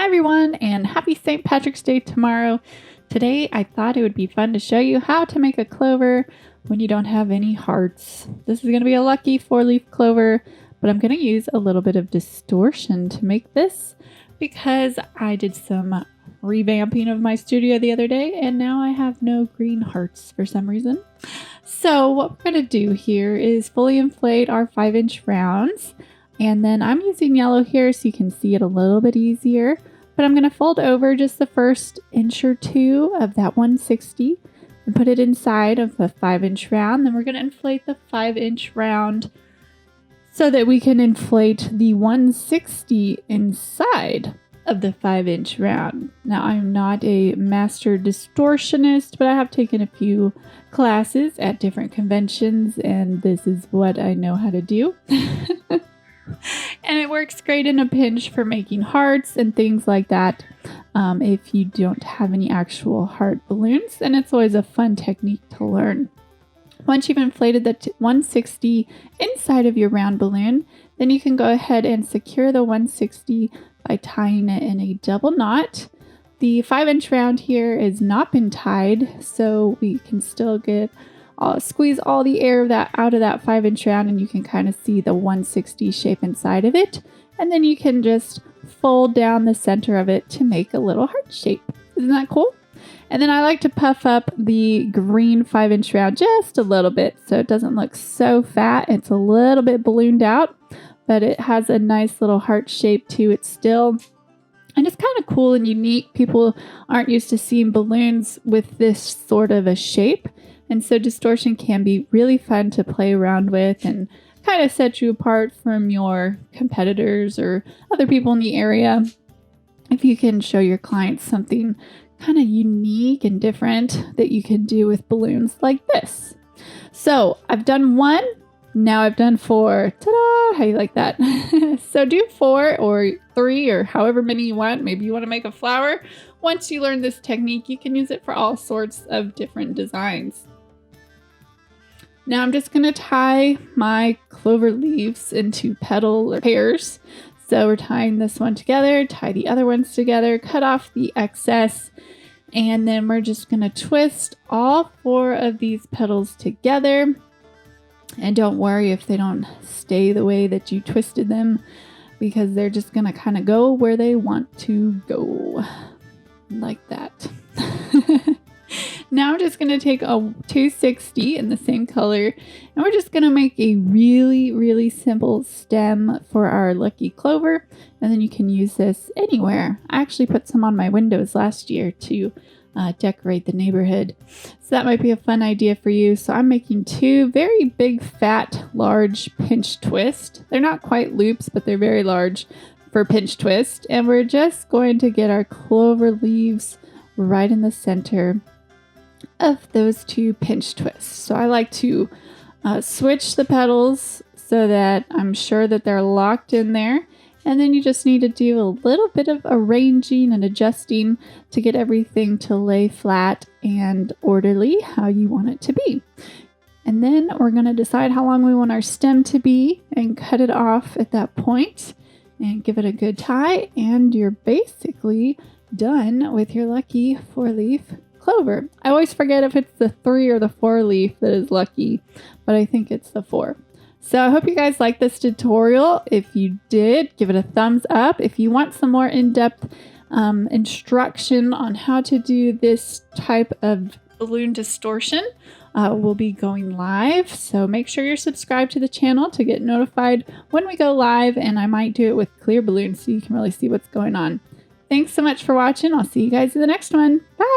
Hi everyone, and happy St. Patrick's Day tomorrow. Today I thought it would be fun to show you how to make a clover when you don't have any hearts. This is going to be a lucky 4-leaf clover, but I'm going to use a little bit of distortion to make this because I did some revamping of my studio the other day and now I have no green hearts for some reason. So what we're going to do here is fully inflate our 5-inch rounds. And then I'm using yellow here so you can see it a little bit easier. But I'm going to fold over just the first inch or two of that 160 and put it inside of the 5-inch round. Then we're going to inflate the 5-inch round so that we can inflate the 160 inside of the 5-inch round. Now, I'm not a master distortionist, but I have taken a few classes at different conventions, and this is what I know how to do. And it works great in a pinch for making hearts and things like that if you don't have any actual heart balloons. And it's always a fun technique to learn. Once you've inflated the 160 inside of your round balloon, then you can go ahead and secure the 160 by tying it in a double knot. The 5-inch round here has not been tied, so we can still get squeeze all the air out of that 5-inch round, and you can kind of see the 160 shape inside of it. And then you can just fold down the center of it to make a little heart shape. Isn't that cool? And then I like to puff up the green 5-inch round just a little bit so it doesn't look so fat. It's a little bit ballooned out, but it has a nice little heart shape to it still. And it's kind of cool and unique. People aren't used to seeing balloons with this sort of a shape. And so distortion can be really fun to play around with and kind of set you apart from your competitors or other people in the area. If you can show your clients something kind of unique and different that you can do with balloons like this. So I've done 1. Now I've done 4. Ta-da! How you like that? So do 4 or 3 or however many you want. Maybe you want to make a flower. Once you learn this technique, you can use it for all sorts of different designs. Now I'm just going to tie my clover leaves into petal or pairs. So we're tying this one together, tie the other ones together, cut off the excess, and then we're just going to twist all 4 of these petals together. And don't worry if they don't stay the way that you twisted them, because they're just going to kind of go where they want to go, like that. Now I'm just going to take a 260 in the same color, and we're just going to make a really, really simple stem for our lucky clover. And then you can use this anywhere. I actually put some on my windows last year to decorate the neighborhood. So that might be a fun idea for you. So I'm making 2 very big, fat, large pinch twist. They're not quite loops, but they're very large for pinch twist. And we're just going to get our clover leaves right in the center of those 2 pinch twists. So I like to switch the petals so that I'm sure that they're locked in there. And then you just need to do a little bit of arranging and adjusting to get everything to lay flat and orderly how you want it to be. And then we're going to decide how long we want our stem to be and cut it off at that point and give it a good tie. And you're basically done with your lucky 4-leaf clover. I always forget if it's the 3 or the 4 leaf that is lucky, but I think it's the 4. So I hope you guys liked this tutorial. If you did, give it a thumbs up. If you want some more in-depth instruction on how to do this type of balloon distortion, we'll be going live. So make sure you're subscribed to the channel to get notified when we go live, and I might do it with clear balloons so you can really see what's going on. Thanks so much for watching. I'll see you guys in the next one. Bye!